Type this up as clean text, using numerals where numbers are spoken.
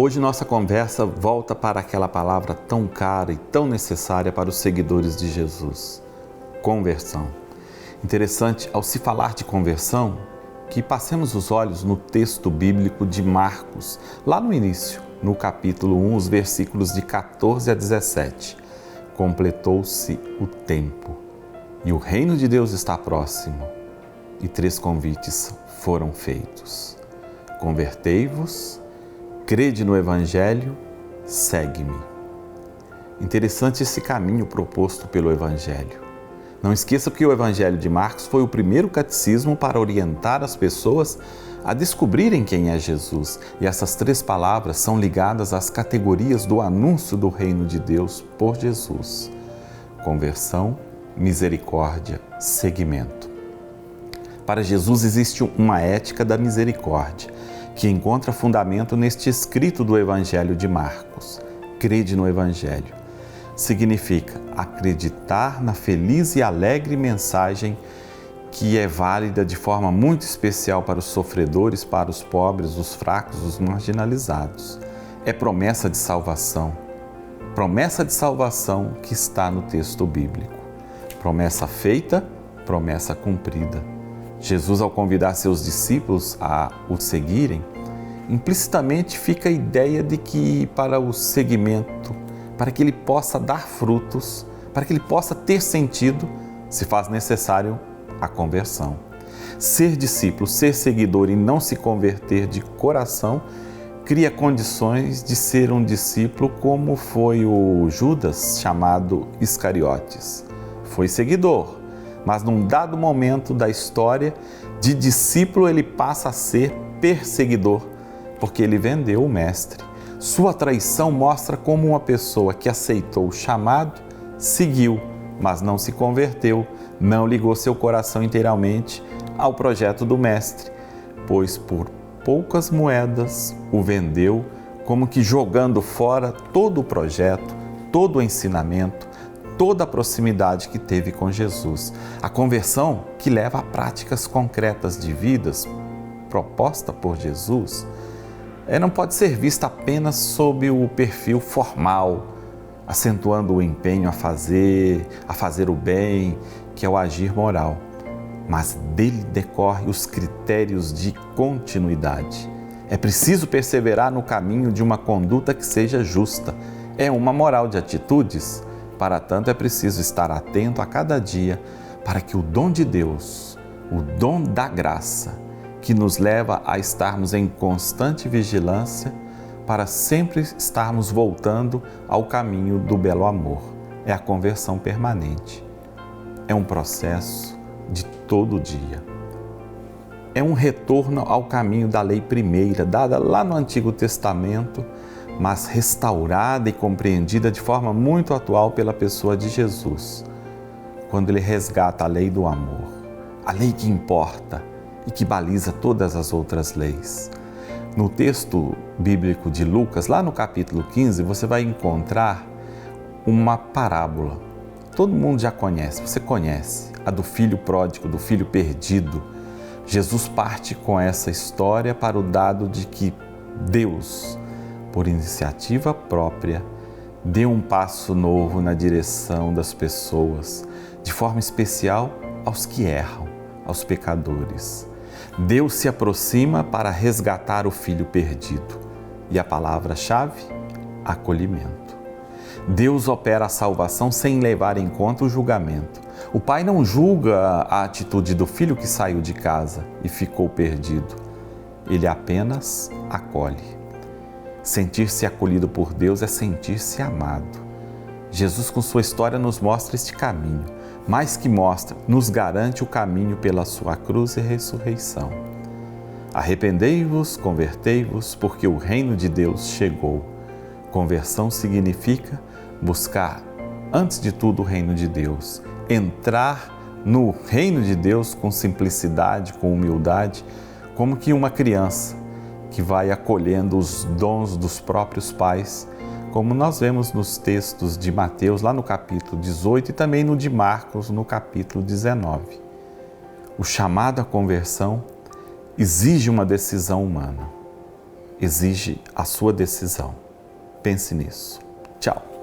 Hoje nossa conversa volta para aquela palavra tão cara e tão necessária para os seguidores de Jesus: conversão. Interessante, ao se falar de conversão, que passemos os olhos no texto bíblico de Marcos, lá no início, no capítulo 1, os versículos de 14 a 17. Completou-se o tempo e o reino de Deus está próximo. E 3 convites foram feitos: convertei-vos, crede no Evangelho, segue-me. Interessante esse caminho proposto pelo Evangelho. Não esqueça que o Evangelho de Marcos foi o primeiro catecismo para orientar as pessoas a descobrirem quem é Jesus. E essas 3 palavras são ligadas às categorias do anúncio do reino de Deus por Jesus: conversão, misericórdia, seguimento. Para Jesus existe uma ética da misericórdia, que encontra fundamento neste escrito do Evangelho de Marcos. Crede no Evangelho. Significa acreditar na feliz e alegre mensagem que é válida de forma muito especial para os sofredores, para os pobres, os fracos, os marginalizados. É promessa de salvação. Promessa de salvação que está no texto bíblico. Promessa feita, promessa cumprida. Jesus, ao convidar seus discípulos a o seguirem, implicitamente fica a ideia de que para o seguimento, para que ele possa dar frutos, para que ele possa ter sentido, se faz necessário a conversão. Ser discípulo, ser seguidor e não se converter de coração, cria condições de ser um discípulo como foi o Judas, chamado Iscariotes. Foi seguidor, mas num dado momento da história, de discípulo ele passa a ser perseguidor, porque ele vendeu o mestre. Sua traição mostra como uma pessoa que aceitou o chamado, seguiu, mas não se converteu, não ligou seu coração inteiramente ao projeto do mestre, pois por poucas moedas o vendeu, como que jogando fora todo o projeto, todo o ensinamento, toda a proximidade que teve com Jesus. A conversão que leva a práticas concretas de vidas proposta por Jesus não pode ser vista apenas sob o perfil formal, acentuando o empenho a fazer o bem, que é o agir moral. Mas dele decorrem os critérios de continuidade. É preciso perseverar no caminho de uma conduta que seja justa. É uma moral de atitudes. Para tanto, é preciso estar atento a cada dia para que o dom de Deus, o dom da graça, que nos leva a estarmos em constante vigilância, para sempre estarmos voltando ao caminho do belo amor. É a conversão permanente. É um processo de todo dia. É um retorno ao caminho da lei primeira, dada lá no Antigo Testamento, mas restaurada e compreendida de forma muito atual pela pessoa de Jesus, quando ele resgata a lei do amor, a lei que importa e que baliza todas as outras leis. No texto bíblico de Lucas, lá no capítulo 15, você vai encontrar uma parábola. Todo mundo já conhece, você conhece, a do filho pródigo, do filho perdido. Jesus parte com essa história para o dado de que Deus, por iniciativa própria, deu um passo novo na direção das pessoas, de forma especial aos que erram, aos pecadores. Deus se aproxima para resgatar o filho perdido. E a palavra-chave? Acolhimento. Deus opera a salvação sem levar em conta o julgamento. O pai não julga a atitude do filho que saiu de casa e ficou perdido. Ele apenas acolhe. Sentir-se acolhido por Deus é sentir-se amado. Jesus, com sua história, nos mostra este caminho. Mais que mostra, nos garante o caminho pela sua cruz e ressurreição. Arrependei-vos, convertei-vos, porque o reino de Deus chegou. Conversão significa buscar, antes de tudo, o reino de Deus. Entrar no reino de Deus com simplicidade, com humildade, como que uma criança que vai acolhendo os dons dos próprios pais, como nós vemos nos textos de Mateus, lá no capítulo 18, e também no de Marcos, no capítulo 19. O chamado à conversão exige uma decisão humana. exige a sua decisão. Pense nisso. Tchau.